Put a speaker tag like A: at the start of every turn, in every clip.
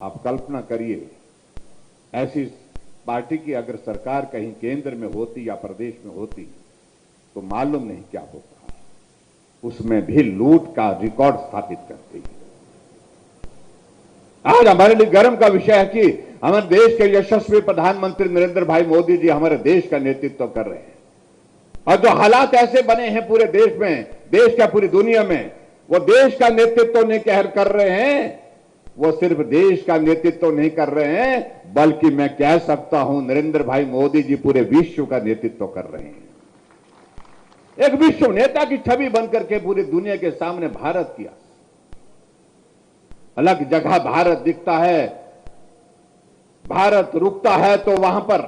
A: आप कल्पना करिए, ऐसी पार्टी की अगर सरकार कहीं केंद्र में होती या प्रदेश में होती तो मालूम नहीं क्या होता। उसमें भी लूट का रिकॉर्ड स्थापित करती है। आज हमारे लिए गर्व का विषय है कि हमारे देश के यशस्वी प्रधानमंत्री नरेंद्र भाई मोदी जी हमारे देश का नेतृत्व कर रहे हैं। और जो हालात ऐसे बने हैं पूरे देश में, देश क्या पूरी दुनिया में, वो देश का नेतृत्व नहीं कर रहे हैं। वो सिर्फ देश का नेतृत्व नहीं कर रहे हैं, बल्कि मैं कह सकता हूं नरेंद्र भाई मोदी जी पूरे विश्व का नेतृत्व कर रहे हैं। एक विश्व नेता की छवि बनकर के पूरी दुनिया के सामने भारत की अलग जगह भारत दिखता है। भारत रुकता है तो वहां पर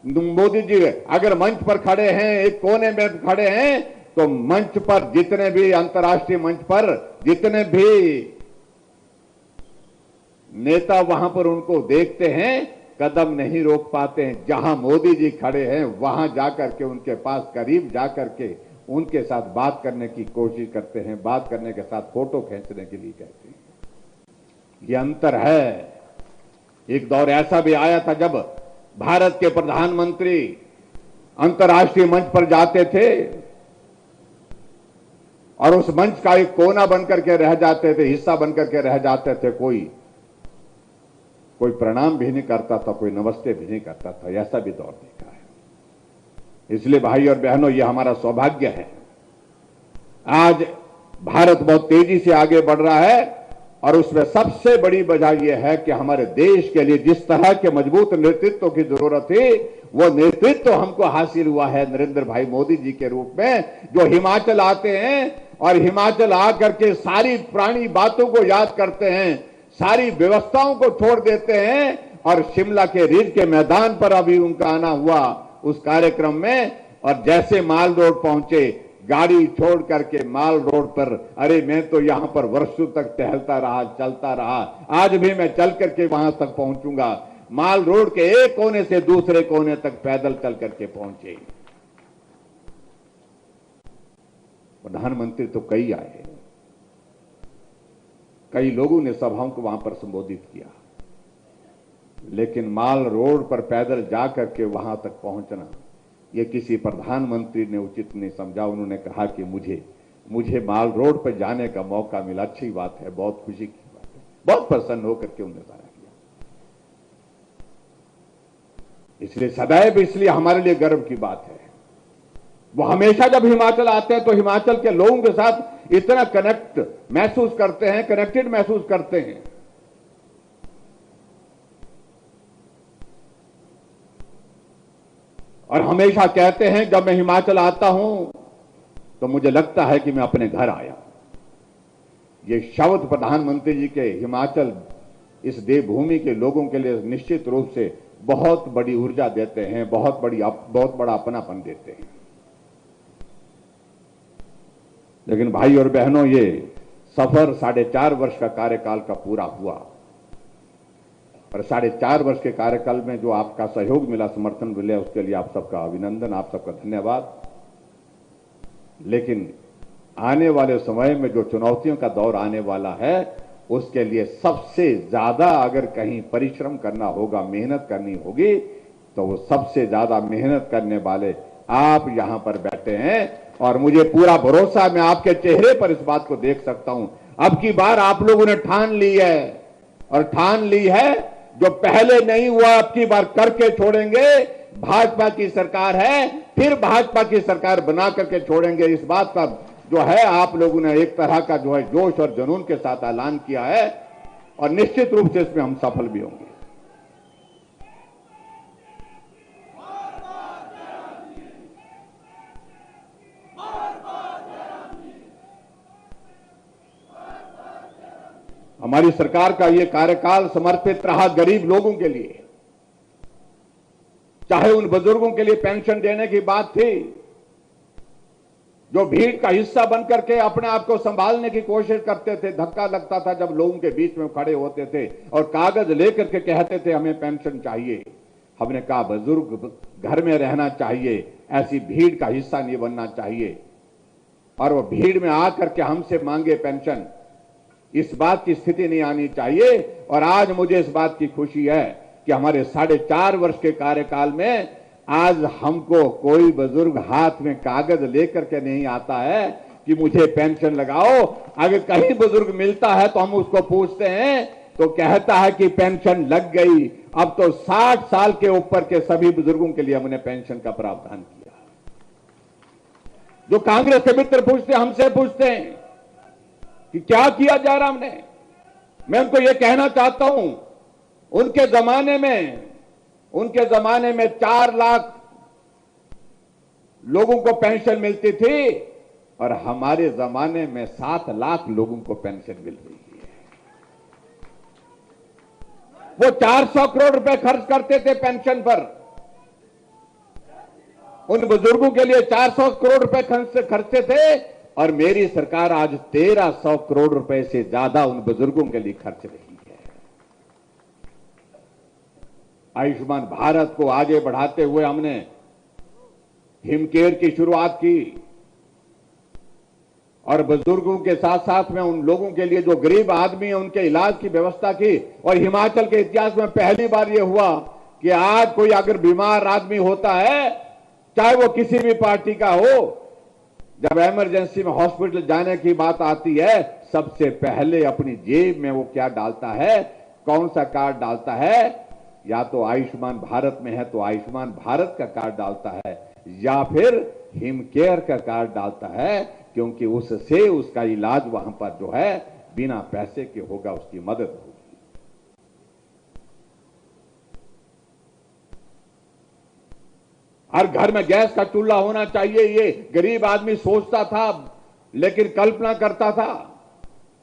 A: मोदी जी अगर मंच पर खड़े हैं, एक कोने में खड़े हैं, तो मंच पर जितने भी अंतर्राष्ट्रीय मंच पर जितने भी नेता वहां पर उनको देखते हैं, कदम नहीं रोक पाते हैं। जहां मोदी जी खड़े हैं वहां जाकर के उनके पास करीब जाकर के उनके साथ बात करने की कोशिश करते हैं, बात करने के साथ फोटो खींचने के लिए कहते हैं। ये अंतर है। एक दौर ऐसा भी आया था जब भारत के प्रधानमंत्री अंतर्राष्ट्रीय मंच पर जाते थे और उस मंच का एक कोना बनकर के रह जाते थे, हिस्सा बनकर के रह जाते थे। कोई प्रणाम भी नहीं करता था, कोई नमस्ते भी नहीं करता था। ऐसा भी दौर देखा है। इसलिए भाई और बहनों, ये हमारा सौभाग्य है। आज भारत बहुत तेजी से आगे बढ़ रहा है और उसमें सबसे बड़ी वजह यह है कि हमारे देश के लिए जिस तरह के मजबूत नेतृत्व की जरूरत थी, वो नेतृत्व हमको हासिल हुआ है नरेंद्र भाई मोदी जी के रूप में, जो हिमाचल आते हैं और हिमाचल आकर के सारी पुरानी बातों को याद करते हैं, सारी व्यवस्थाओं को छोड़ देते हैं और शिमला के रिज के मैदान पर अभी उनका आना हुआ उस कार्यक्रम में। और जैसे माल रोड पहुंचे, गाड़ी छोड़ करके माल रोड पर, अरे मैं तो यहां पर वर्षों तक टहलता रहा, चलता रहा, आज भी मैं चल करके वहां तक पहुंचूंगा। माल रोड के एक कोने से दूसरे कोने तक पैदल चल करके पहुंचे। प्रधानमंत्री तो कई आए, कई लोगों ने सभाओं को वहां पर संबोधित किया, लेकिन माल रोड पर पैदल जाकर के वहां तक पहुंचना ये किसी प्रधानमंत्री ने उचित नहीं समझा। उन्होंने कहा कि मुझे माल रोड पर जाने का मौका मिला, अच्छी बात है, बहुत खुशी की बात है। बहुत प्रसन्न होकर के उन्होंने सारा किया। इसलिए सदैव इसलिए हमारे लिए गर्व की बात है। वो हमेशा जब हिमाचल आते हैं तो हिमाचल के लोगों के साथ इतना कनेक्टेड महसूस करते हैं। और हमेशा कहते हैं जब मैं हिमाचल आता हूं तो मुझे लगता है कि मैं अपने घर आया। ये शब्द प्रधानमंत्री जी के हिमाचल इस देवभूमि के लोगों के लिए निश्चित रूप से बहुत बड़ी ऊर्जा देते हैं, बहुत बड़ा अपनापन देते हैं। लेकिन भाई और बहनों, ये सफर 4.5 वर्ष का कार्यकाल का पूरा हुआ और 4.5 वर्ष के कार्यकाल में जो आपका सहयोग मिला, समर्थन मिला, उसके लिए आप सबका अभिनंदन, आप सबका धन्यवाद। लेकिन आने वाले समय में जो चुनौतियों का दौर आने वाला है, उसके लिए सबसे ज्यादा अगर कहीं परिश्रम करना होगा, मेहनत करनी होगी, तो वो सबसे ज्यादा मेहनत करने वाले आप यहां पर बैठे हैं। और मुझे पूरा भरोसा, मैं आपके चेहरे पर इस बात को देख सकता हूं। अब की बार आप लोगों ने ठान ली है, और ठान ली है जो पहले नहीं हुआ, अब की बार करके छोड़ेंगे। भाजपा की सरकार है, फिर भाजपा की सरकार बना करके छोड़ेंगे। इस बात का जो है आप लोगों ने एक तरह का जो है जोश और जुनून के साथ ऐलान किया है, और निश्चित रूप से इसमें हम सफल भी होंगे। हमारी सरकार का यह कार्यकाल समर्पित रहा गरीब लोगों के लिए। चाहे उन बुजुर्गों के लिए पेंशन देने की बात थी जो भीड़ का हिस्सा बनकर के अपने आप को संभालने की कोशिश करते थे। धक्का लगता था जब लोगों के बीच में खड़े होते थे और कागज लेकर के कहते थे हमें पेंशन चाहिए। हमने कहा बुजुर्ग घर में रहना चाहिए, ऐसी भीड़ का हिस्सा नहीं बनना चाहिए। और वो भीड़ में आकर के हमसे मांगे पेंशन, इस बात की स्थिति नहीं आनी चाहिए। और आज मुझे इस बात की खुशी है कि हमारे 4.5 वर्ष के कार्यकाल में आज हमको कोई बुजुर्ग हाथ में कागज लेकर के नहीं आता है कि मुझे पेंशन लगाओ। अगर कहीं बुजुर्ग मिलता है तो हम उसको पूछते हैं तो कहता है कि पेंशन लग गई। अब तो 60 साल के ऊपर के सभी बुजुर्गों के लिए हमने पेंशन का प्रावधान किया। जो कांग्रेस के मित्र पूछते हमसे पूछते हैं कि क्या किया जा रहा हमने, मैं उनको ये कहना चाहता हूं, उनके जमाने में 4 लाख लोगों को पेंशन मिलती थी और हमारे जमाने में 7 लाख लोगों को पेंशन मिल रही है। वो 400 करोड़ रुपए खर्च करते थे पेंशन पर, उन बुजुर्गों के लिए 400 करोड़ रुपए खर्चे थे और मेरी सरकार आज 1300 करोड़ रुपए से ज्यादा उन बुजुर्गों के लिए खर्च रही है। आयुष्मान भारत को आगे बढ़ाते हुए हमने हिमकेयर की शुरुआत की और बुजुर्गों के साथ साथ में उन लोगों के लिए जो गरीब आदमी है उनके इलाज की व्यवस्था की। और हिमाचल के इतिहास में पहली बार यह हुआ कि आज कोई अगर बीमार आदमी होता है, चाहे वो किसी भी पार्टी का हो, जब इमरजेंसी में हॉस्पिटल जाने की बात आती है, सबसे पहले अपनी जेब में वो क्या डालता है, कौन सा कार्ड डालता है, या तो आयुष्मान भारत में है तो आयुष्मान भारत का कार्ड डालता है या फिर हिमकेयर का कार्ड डालता है, क्योंकि उससे उसका इलाज वहां पर जो है बिना पैसे के होगा, उसकी मदद होगी। हर घर में गैस का चूल्हा होना चाहिए, ये गरीब आदमी सोचता था लेकिन कल्पना करता था।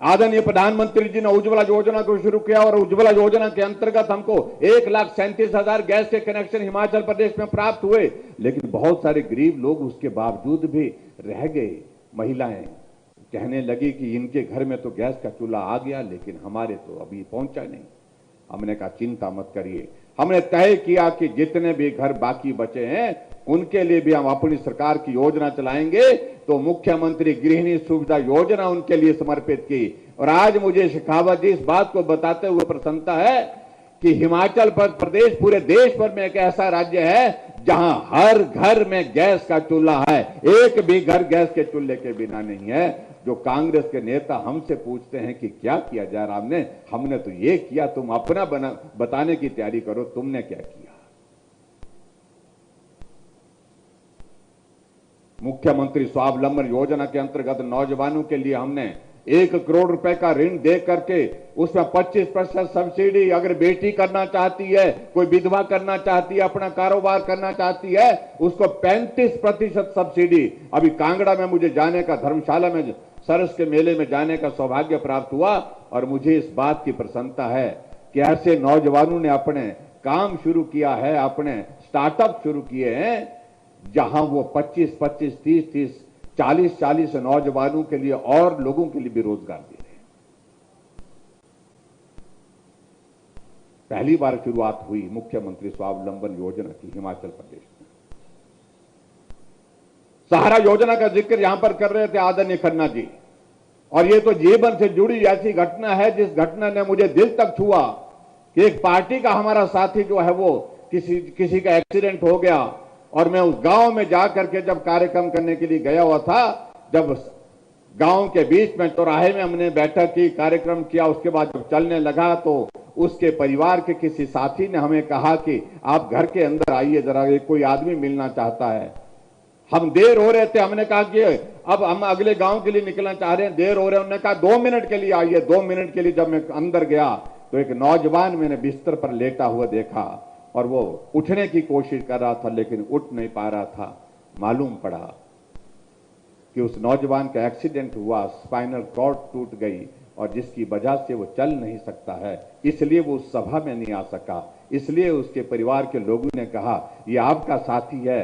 A: आदरणीय प्रधानमंत्री जी ने उज्ज्वला योजना को शुरू किया और उज्ज्वला योजना के अंतर्गत हमको 1,37,000 गैस के कनेक्शन हिमाचल प्रदेश में प्राप्त हुए, लेकिन बहुत सारे गरीब लोग उसके बावजूद भी रह गए। महिलाएं कहने लगी कि इनके घर में तो गैस का चूल्हा आ गया लेकिन हमारे तो अभी पहुंचा नहीं। हमने कहा चिंता मत करिए, हमने तय किया कि जितने भी घर बाकी बचे हैं उनके लिए भी हम अपनी सरकार की योजना चलाएंगे। तो मुख्यमंत्री गृहिणी सुविधा योजना उनके लिए समर्पित की। और आज मुझे शेखावत जी इस बात को बताते हुए प्रसन्नता है कि हिमाचल प्रदेश पूरे देश भर में एक ऐसा राज्य है जहां हर घर में गैस का चूल्हा है, एक भी घर गैस के चूल्हे के बिना नहीं है। जो कांग्रेस के नेता हमसे पूछते हैं कि क्या किया जा रहा, हमने तो ये किया, तुम अपना बताने की तैयारी करो, तुमने क्या किया। मुख्यमंत्री स्वावलंबन योजना के अंतर्गत नौजवानों के लिए हमने 1 करोड़ रुपए का ऋण दे करके उसमें 25% सब्सिडी, अगर बेटी करना चाहती है, कोई विधवा करना चाहती है, अपना कारोबार करना चाहती है, उसको 35% सब्सिडी। अभी कांगड़ा में मुझे जाने का, धर्मशाला में सरस के मेले में जाने का सौभाग्य प्राप्त हुआ और मुझे इस बात की प्रसन्नता है कि ऐसे नौजवानों ने अपने काम शुरू किया है, अपने स्टार्टअप शुरू किए हैं, जहां वो 25-25, 30-30, 40-40 नौजवानों के लिए और लोगों के लिए भी रोजगार दे रहे हैं। पहली बार शुरुआत हुई मुख्यमंत्री स्वावलंबन योजना की हिमाचल प्रदेश में। सहारा योजना का जिक्र यहां पर कर रहे थे आदरणीय खन्ना जी, और ये तो जीवन से जुड़ी ऐसी घटना है जिस घटना ने मुझे दिल तक छुआ कि एक पार्टी का हमारा साथी जो है वो किसी का एक्सीडेंट हो गया और मैं उस गांव में जाकर के जब कार्यक्रम करने के लिए गया हुआ था, जब गांव के बीच में चौराहे में हमने बैठक की, कार्यक्रम किया, उसके बाद जब चलने लगा तो उसके परिवार के किसी साथी ने हमें कहा कि आप घर के अंदर आइए जरा, कोई आदमी मिलना चाहता है। हम देर हो रहे थे, हमने कहा कि अब हम अगले गांव के लिए निकलना चाह रहे हैं, देर हो रहे हैं। उन्होंने कहा 2 मिनट के लिए आइए। 2 मिनट के लिए जब मैं अंदर गया तो एक नौजवान मैंने बिस्तर पर लेटा हुआ देखा और वो उठने की कोशिश कर रहा था लेकिन उठ नहीं पा रहा था। मालूम पड़ा कि उस नौजवान का एक्सीडेंट हुआ, स्पाइनल कॉर्ड टूट गई और जिसकी वजह से वो चल नहीं सकता है, इसलिए वो उस सभा में नहीं आ सका। इसलिए उसके परिवार के लोगों ने कहा ये आपका साथी है,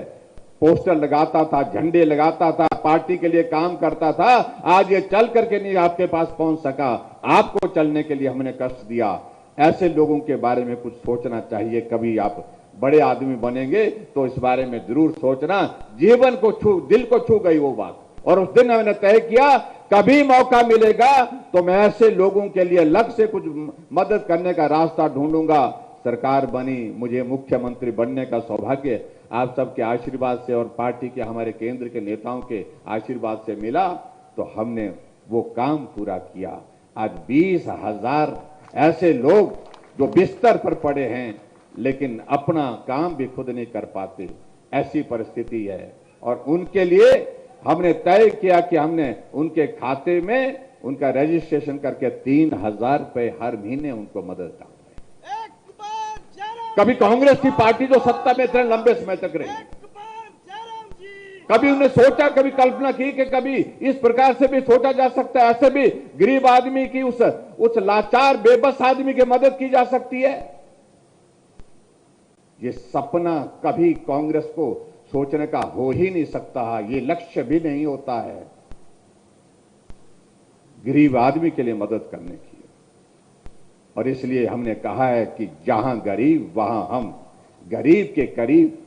A: पोस्टर लगाता था, झंडे लगाता था, पार्टी के लिए काम करता था, आज ये चल करके नहीं आपके पास पहुंच सका, आपको चलने के लिए हमने कष्ट दिया। ऐसे लोगों के बारे में कुछ सोचना चाहिए। कभी आप बड़े आदमी बनेंगे तो इस बारे में जरूर सोचना। जीवन को दिल को छू गई वो बात, और उस दिन मैंने तय किया कभी मौका मिलेगा तो मैं ऐसे लोगों के लिए अलग से कुछ मदद करने का रास्ता ढूंढूंगा। सरकार बनी, मुझे मुख्यमंत्री बनने का सौभाग्य आप सबके आशीर्वाद से और पार्टी के हमारे केंद्र के नेताओं के आशीर्वाद से मिला, तो हमने वो काम पूरा किया। आज 20,000 ऐसे लोग जो बिस्तर पर पड़े हैं लेकिन अपना काम भी खुद नहीं कर पाते, ऐसी परिस्थिति है। और उनके लिए हमने तय किया कि हमने उनके खाते में उनका रजिस्ट्रेशन करके 3,000 रुपए हर महीने उनको मदद डाल रहे हैं। कभी कांग्रेस की पार्टी जो सत्ता में इतने लंबे समय तक रही, कभी उन्हें सोचा, कभी कल्पना की कि कभी इस प्रकार से भी सोचा जा सकता है, ऐसे भी गरीब आदमी की उस लाचार बेबस आदमी की मदद की जा सकती है। ये सपना कभी कांग्रेस को सोचने का हो ही नहीं सकता है, ये लक्ष्य भी नहीं होता है गरीब आदमी के लिए मदद करने की। और इसलिए हमने कहा है कि जहां गरीब वहां हम, गरीब के करीब